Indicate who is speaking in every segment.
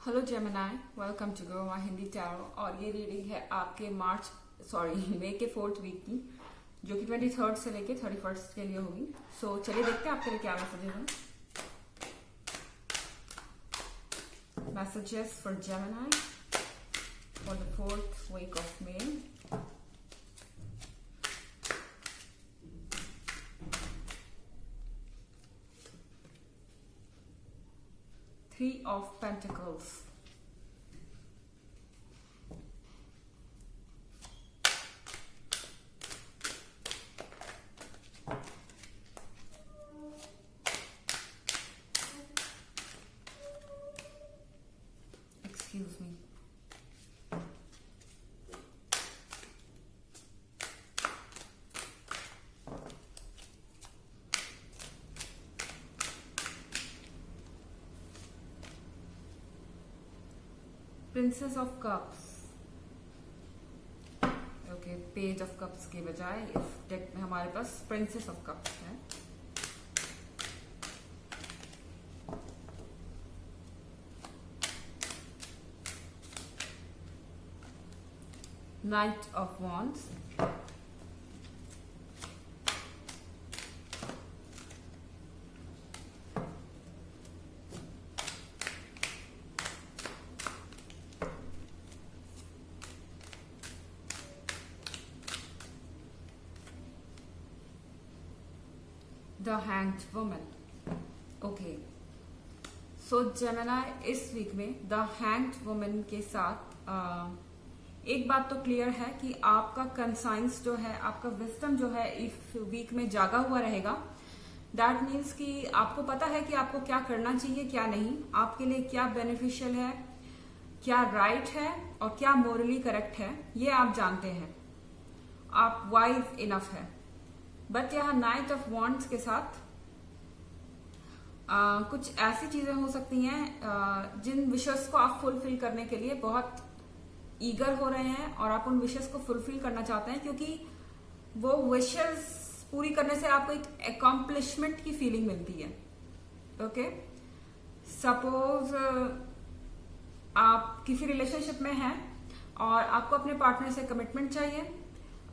Speaker 1: Hello Gemini, welcome to Goa Hindi tarot. और ये reading है आपके मई के 4th वीक की, जो कि 23rd से लेके 31st के लिए होगी। चलिए देखते हैं आपके लिए क्या मैसेजेस हैं। Messages for Gemini for the 4th week of May. Three of Pentacles, excuse me, Princess of Cups। Okay, page of cups के बजाय इस डेक में हमारे पास प्रिंसेस ऑफ कप्स है। Knight of wands, the hanged woman. Okay, so Gemini इस week में the hanged woman के साथ एक बात तो क्लियर है कि आपका कंसाइंस जो है, आपका विजडम जो है इस वीक में जागा हुआ रहेगा। दैट मीन्स कि आपको पता है कि आपको क्या करना चाहिए, क्या नहीं, आपके लिए क्या बेनिफिशियल है, क्या राइट है और क्या मोरली करेक्ट है, ये आप जानते हैं। आप वाइज इनफ है। बट यहाँ नाइट ऑफ वॉन्ड्स के साथ कुछ ऐसी चीजें हो सकती हैं जिन विशेस को आप फुलफिल करने के लिए बहुत ईगर हो रहे हैं और आप उन विशेस को फुलफिल करना चाहते हैं, क्योंकि वो विशेस पूरी करने से आपको एक अकॉम्प्लिशमेंट की फीलिंग मिलती है। ओके, सपोज आप किसी रिलेशनशिप में हैं और आपको अपने पार्टनर से कमिटमेंट चाहिए।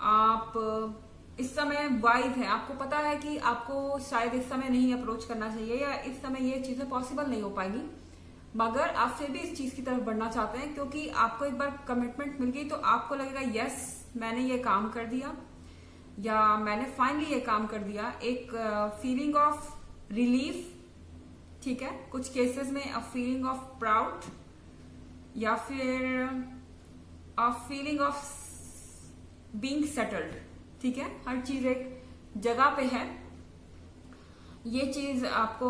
Speaker 1: आप इस समय वाइज है, आपको पता है कि आपको शायद इस समय नहीं अप्रोच करना चाहिए या इस समय ये चीजें पॉसिबल नहीं हो पाएगी, मगर आप फिर भी इस चीज की तरफ बढ़ना चाहते हैं, क्योंकि आपको एक बार कमिटमेंट मिल गई तो आपको लगेगा यस मैंने ये काम कर दिया या मैंने फाइनली ये काम कर दिया। एक फीलिंग ऑफ रिलीफ, ठीक है, कुछ केसेस में अ फीलिंग ऑफ प्राउड या फिर a feeling of being settled, ठीक है, हर चीज एक जगह पे है। ये चीज आपको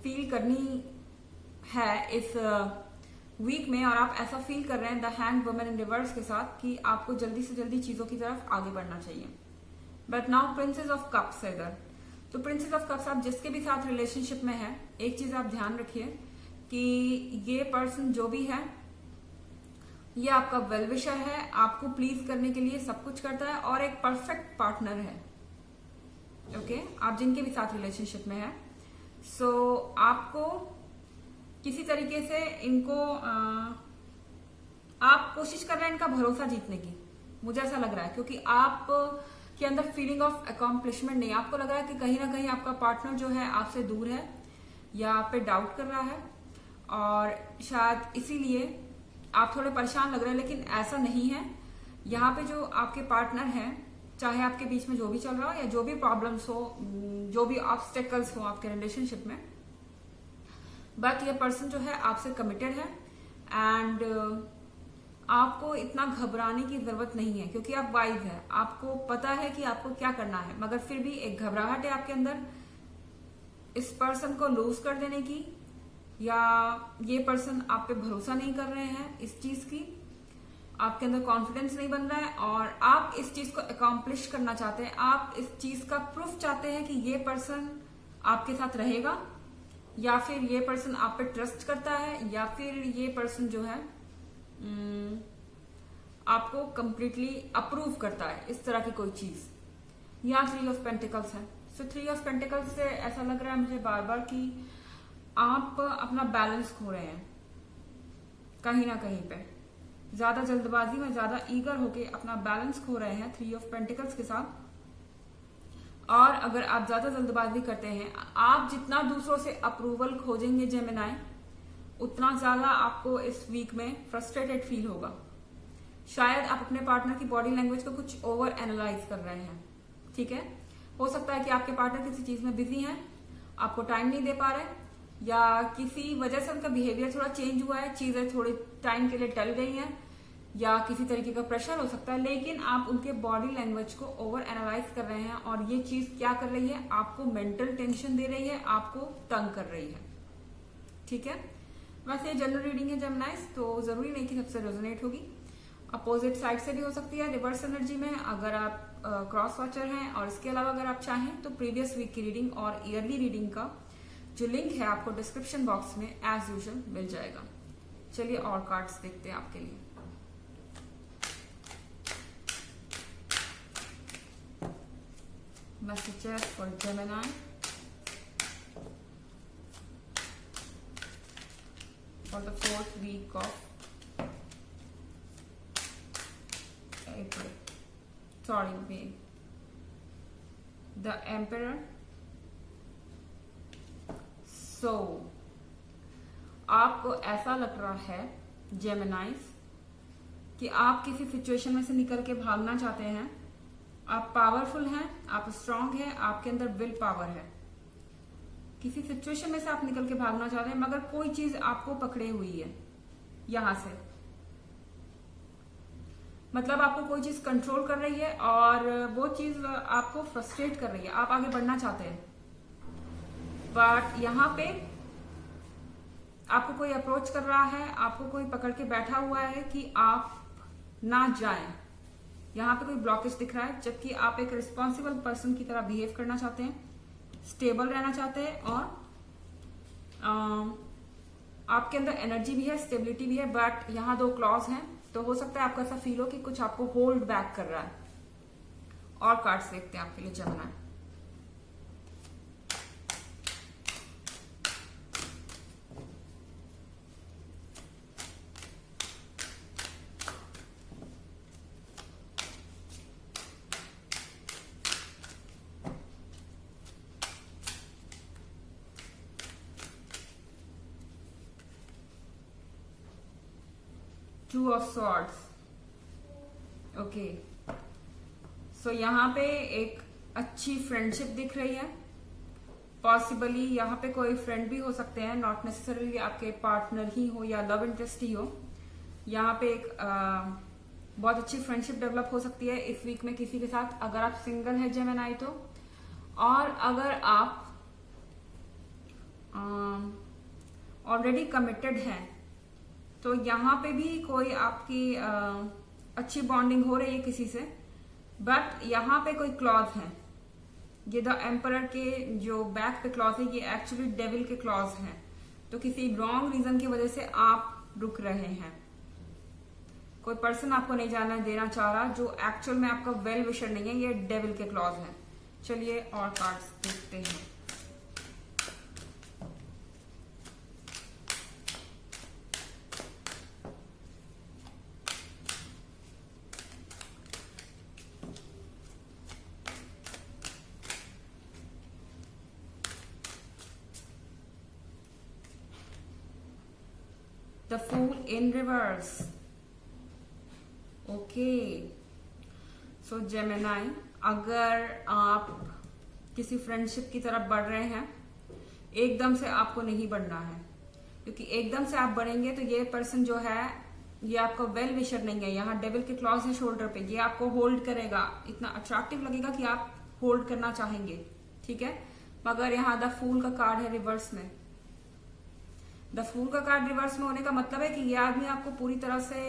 Speaker 1: फील करनी है इस वीक में, और आप ऐसा फील कर रहे हैं the hand woman in reverse के साथ कि आपको जल्दी से जल्दी चीजों की तरफ आगे बढ़ना चाहिए। But now princess of cups है इधर। तो प्रिंसेस ऑफ कप्स, आप जिसके भी साथ रिलेशनशिप में है, एक चीज आप ध्यान रखिए कि ये पर्सन जो भी है ये आपका वेल विशर है, आपको प्लीज करने के लिए सब कुछ करता है और एक परफेक्ट पार्टनर है। ओके, आप जिनके भी साथ रिलेशनशिप में है, आपको किसी तरीके से इनको आप कोशिश कर रहे हैं इनका भरोसा जीतने की, मुझे ऐसा लग रहा है, क्योंकि आप के अंदर फीलिंग ऑफ अकॉम्प्लिशमेंट नहीं, आपको लग रहा है कि कहीं ना कहीं आपका पार्टनर जो है आपसे दूर है या आप पे डाउट कर रहा है और शायद इसीलिए आप थोड़े परेशान लग रहे हैं। लेकिन ऐसा नहीं है। यहाँ पे जो आपके पार्टनर हैं, चाहे आपके बीच में जो भी चल रहा हो या जो भी प्रॉब्लम्स हो, जो भी ऑब्स्टेकल्स हो आपके रिलेशनशिप में, बट ये पर्सन जो है आपसे कमिटेड है एंड आपको इतना घबराने की जरूरत नहीं है, क्योंकि आप वाइज है, आपको पता है कि आपको क्या करना है, मगर फिर भी एक घबराहट है आपके अंदर इस पर्सन को लूज कर देने की, या ये पर्सन आप पे भरोसा नहीं कर रहे हैं इस चीज की, आपके अंदर कॉन्फिडेंस नहीं बन रहा है और आप इस चीज को अकॉम्प्लिश करना चाहते हैं। आप इस चीज का प्रूफ चाहते हैं कि ये पर्सन आपके साथ रहेगा, या फिर ये पर्सन आप पे ट्रस्ट करता है, या फिर ये पर्सन जो है आपको कंप्लीटली अप्रूव करता है, इस तरह की कोई चीज। यहाँ 3 ऑफ पेंटिकल्स है। सो 3 ऑफ पेंटिकल्स से ऐसा लग रहा है मुझे बार बार कि आप अपना बैलेंस खो रहे हैं। कहीं ना कहीं पे ज्यादा जल्दबाजी में, ज्यादा ईगर होके अपना बैलेंस खो रहे हैं 3 ऑफ पेंटिकल्स के साथ। और अगर आप ज्यादा जल्दबाजी करते हैं, आप जितना दूसरों से अप्रूवल खोजेंगे जेमिनाई, उतना ज्यादा आपको इस वीक में फ्रस्ट्रेटेड फील होगा। शायद आप अपने पार्टनर की बॉडी लैंग्वेज को कुछ ओवर एनालाइज कर रहे हैं, ठीक है। हो सकता है कि आपके पार्टनर किसी चीज में बिजी हैं, आपको टाइम नहीं दे पा रहे, या किसी वजह से उनका बिहेवियर थोड़ा चेंज हुआ है, चीजें थोड़ी टाइम के लिए टल गई हैं, या किसी तरीके का प्रेशर हो सकता है, लेकिन आप उनके बॉडी लैंग्वेज को ओवर एनालाइज कर रहे हैं। और ये चीज क्या कर रही है, आपको मेंटल टेंशन दे रही है, आपको तंग कर रही है, ठीक है। वैसे जनरल रीडिंग है जेमिनाइज, तो जरूरी नहीं कि सबसे रेजोनेट होगी। अपोजिट साइड से भी हो सकती है, रिवर्स एनर्जी में, अगर आप क्रॉस वॉचर हैं। और इसके अलावा अगर आप चाहें तो प्रीवियस वीक की रीडिंग और ईयरली रीडिंग का जो लिंक है आपको डिस्क्रिप्शन बॉक्स में एज यूजुअल मिल जाएगा। चलिए और कार्ड्स देखते हैं आपके लिए। Messages for Gemini for the 4th week of April. Sorry, May. The Emperor. So, आपको ऐसा लग रहा है जेमिनाइज कि आप किसी सिचुएशन में से निकल के भागना चाहते हैं। आप पावरफुल हैं, आप स्ट्रांग हैं, आपके अंदर विल पावर है। किसी सिचुएशन में से आप निकल के भागना चाहते हैं, मगर कोई चीज आपको पकड़े हुई है यहां से। मतलब आपको कोई चीज कंट्रोल कर रही है और वो चीज आपको फ्रस्ट्रेट कर रही है। आप आगे बढ़ना चाहते हैं, बट यहां पे आपको कोई अप्रोच कर रहा है, आपको कोई पकड़ के बैठा हुआ है कि आप ना जाएं। यहां पे कोई ब्लॉकेज दिख रहा है, जबकि आप एक रिस्पॉन्सिबल पर्सन की तरह बिहेव करना चाहते हैं, स्टेबल रहना चाहते हैं, और आपके अंदर एनर्जी भी है, स्टेबिलिटी भी है। बट यहां 2 क्लॉज हैं, तो हो सकता है आपको ऐसा फील हो कि कुछ आपको होल्ड बैक कर रहा है। और कार्ड्स देखते हैं आपके लिए Gemini. Two of Swords. Okay, so यहाँ पे एक अच्छी फ्रेंडशिप दिख रही है। पॉसिबली यहाँ पे कोई फ्रेंड भी हो सकते हैं, नॉट नेसेसरली आपके पार्टनर ही हो या लव इंटरेस्ट ही हो। यहाँ पे एक बहुत अच्छी फ्रेंडशिप डेवलप हो सकती है इस वीक में किसी के साथ, अगर आप सिंगल है जेमिनी तो। और अगर आप ऑलरेडी कमिटेड हैं तो यहाँ पे भी कोई आपकी अच्छी बॉन्डिंग हो रही है किसी से। बट यहाँ पे कोई क्लॉज है, ये द एम्परर के जो बैक पे क्लॉज है, ये एक्चुअली डेविल के क्लॉज हैं। तो किसी रॉन्ग रीजन की वजह से आप रुक रहे हैं। कोई पर्सन आपको नहीं जाना देना चाह रहा जो एक्चुअल में आपका वेल विशर नहीं है, ये डेविल के क्लॉज है। चलिए और कार्ड्स देखते हैं। The Fool in reverse. Okay, so Gemini, अगर आप किसी फ्रेंडशिप की तरफ बढ़ रहे हैं, एकदम से आपको नहीं बढ़ना है, क्योंकि एकदम से आप बढ़ेंगे तो ये पर्सन जो है ये आपका वेल विशर नहीं है। यहाँ डेविल के क्लॉज है शोल्डर पे, ये आपको होल्ड करेगा, इतना अट्रैक्टिव लगेगा कि आप होल्ड करना चाहेंगे, ठीक है। मगर यहाँ द फूल का कार्ड है रिवर्स में। द फूल का कार्ड रिवर्स में होने का मतलब है कि ये आदमी आपको पूरी तरह से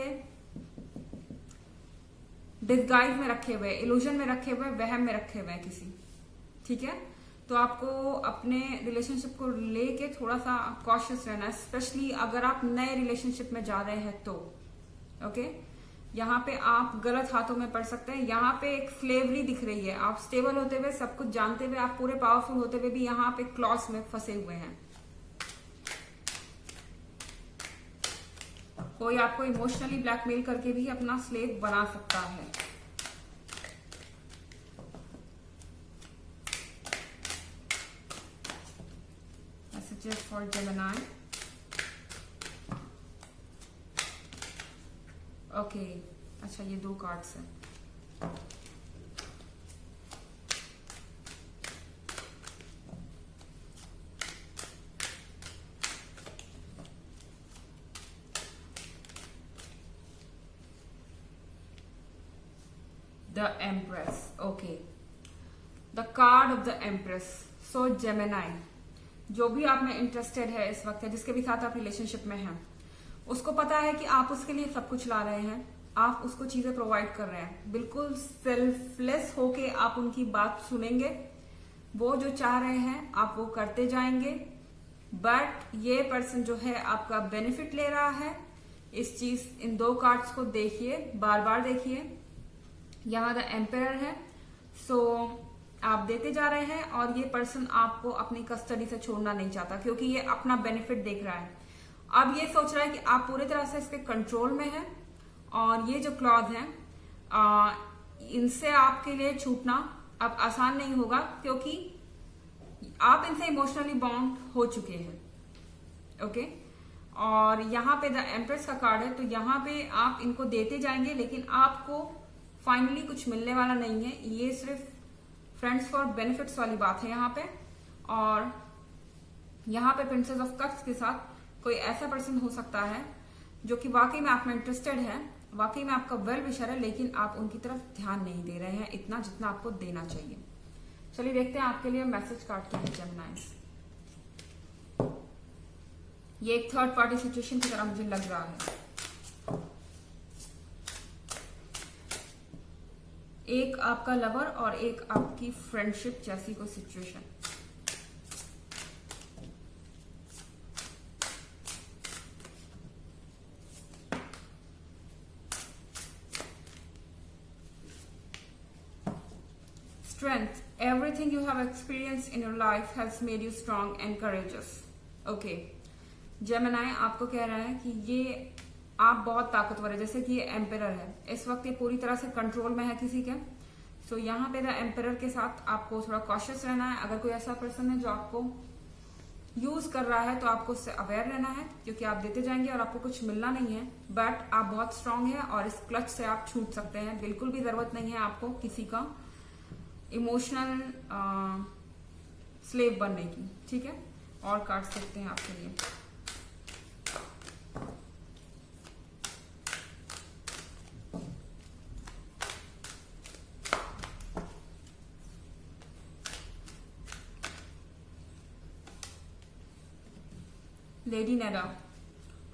Speaker 1: डिस्गाइज में रखे हुए, इल्यूजन में रखे हुए, वहम में रखे हुए हैं किसी, ठीक है। तो आपको अपने रिलेशनशिप को लेके थोड़ा सा कॉशियस रहना है, स्पेशली अगर आप नए रिलेशनशिप में जा रहे हैं तो। ओके, यहाँ पे आप गलत हाथों में पड़ सकते हैं। यहाँ पे एक स्लेवरी दिख रही है, आप स्टेबल होते हुए, सब कुछ जानते हुए, आप पूरे पावरफुल होते हुए भी यहाँ पे क्लॉस में फंसे हुए हैं। कोई आपको इमोशनली ब्लैकमेल करके भी अपना स्लेव बना सकता है। Messages for Gemini. ओके, अच्छा ये 2 कार्ड्स हैं। The Empress. Okay. The card of the Empress. So Gemini, जो भी आप में इंटरेस्टेड है इस वक्त है, जिसके भी साथ आप रिलेशनशिप में हैं, उसको पता है कि आप उसके लिए सब कुछ ला रहे हैं, आप उसको चीजें प्रोवाइड कर रहे हैं, बिल्कुल सेल्फलेस होके आप उनकी बात सुनेंगे, वो जो चाह रहे हैं आप वो करते जाएंगे। बट ये पर्सन जो है आपका बेनिफिट ले रहा है। इस चीज, इन 2 कार्ड्स को देखिए, बार बार देखिए। यहाँ द एम्परर है, सो आप देते जा रहे हैं और ये पर्सन आपको अपनी कस्टडी से छोड़ना नहीं चाहता, क्योंकि ये अपना बेनिफिट देख रहा है। अब ये सोच रहा है कि आप पूरी तरह से इसके कंट्रोल में हैं और ये जो क्लॉज हैं इनसे आपके लिए छूटना अब आसान नहीं होगा, क्योंकि आप इनसे इमोशनली बॉन्ड हो चुके हैं। ओके, और यहाँ पे द एम्प्रेस का कार्ड है, तो यहाँ पे आप इनको देते जाएंगे, लेकिन आपको फाइनली कुछ मिलने वाला नहीं है। ये सिर्फ फ्रेंड्स फॉर बेनिफिट्स वाली बात है यहाँ पे। और यहाँ पे प्रिंसेस ऑफ कप्स के साथ कोई ऐसा पर्सन हो सकता है जो कि वाकई में आप में इंटरेस्टेड है, वाकई में आपका वेल विशर है, लेकिन आप उनकी तरफ ध्यान नहीं दे रहे हैं इतना जितना आपको देना चाहिए। चलिए देखते हैं आपके लिए मैसेज कार्ड क्या है जेमिनाइज। ये एक थर्ड पार्टी सिचुएशन की तरह मुझे लग रहा है। एक आपका लवर और एक आपकी फ्रेंडशिप जैसी कोई situation. Strength. Everything you have experienced in your life has made you strong and courageous. Okay. Gemini आपको कह रहा है कि ये आप बहुत ताकतवर है, जैसे कि ये एम्परर है, इस वक्त ये पूरी तरह से कंट्रोल में है किसी के। सो यहाँ पे द एम्परर के साथ आपको थोड़ा कॉशियस रहना है। अगर कोई ऐसा पर्सन है जो आपको यूज कर रहा है तो आपको उससे अवेयर रहना है, क्योंकि आप देते जाएंगे और आपको कुछ मिलना नहीं है। बट आप बहुत स्ट्रांग है और इस क्लच से आप छूट सकते हैं। बिल्कुल भी जरूरत नहीं है आपको किसी का इमोशनल स्लेव बनने की। ठीक है, और कार्ड्स देखते हैं आपके लिए। Lady Nada,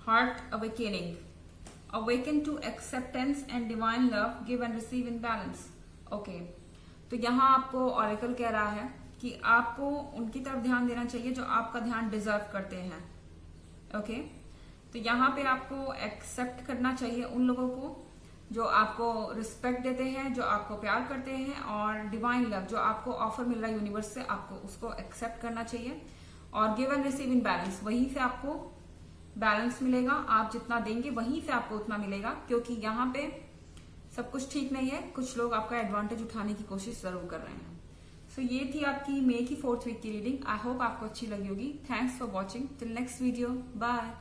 Speaker 1: heart awakening, awaken to acceptance and divine love, give and receive in balance. Okay, तो यहाँ आपको ऑरेकल कह रहा है कि आपको उनकी तरफ ध्यान देना चाहिए जो आपका ध्यान डिजर्व करते हैं। ओके, तो यहाँ पे आपको एक्सेप्ट करना चाहिए उन लोगों को जो आपको रिस्पेक्ट देते हैं, जो आपको प्यार करते हैं, और डिवाइन लव जो आपको ऑफर मिल रहा है यूनिवर्स से, आपको उसको एक्सेप्ट करना चाहिए। और give and receive in balance, वहीं से आपको बैलेंस मिलेगा। आप जितना देंगे वहीं से आपको उतना मिलेगा, क्योंकि यहाँ पे सब कुछ ठीक नहीं है। कुछ लोग आपका एडवांटेज उठाने की कोशिश जरूर कर रहे हैं। सो ये थी आपकी मई की 4th वीक की रीडिंग। आई होप आपको अच्छी लगी होगी। Thanks for watching. Till next video, bye.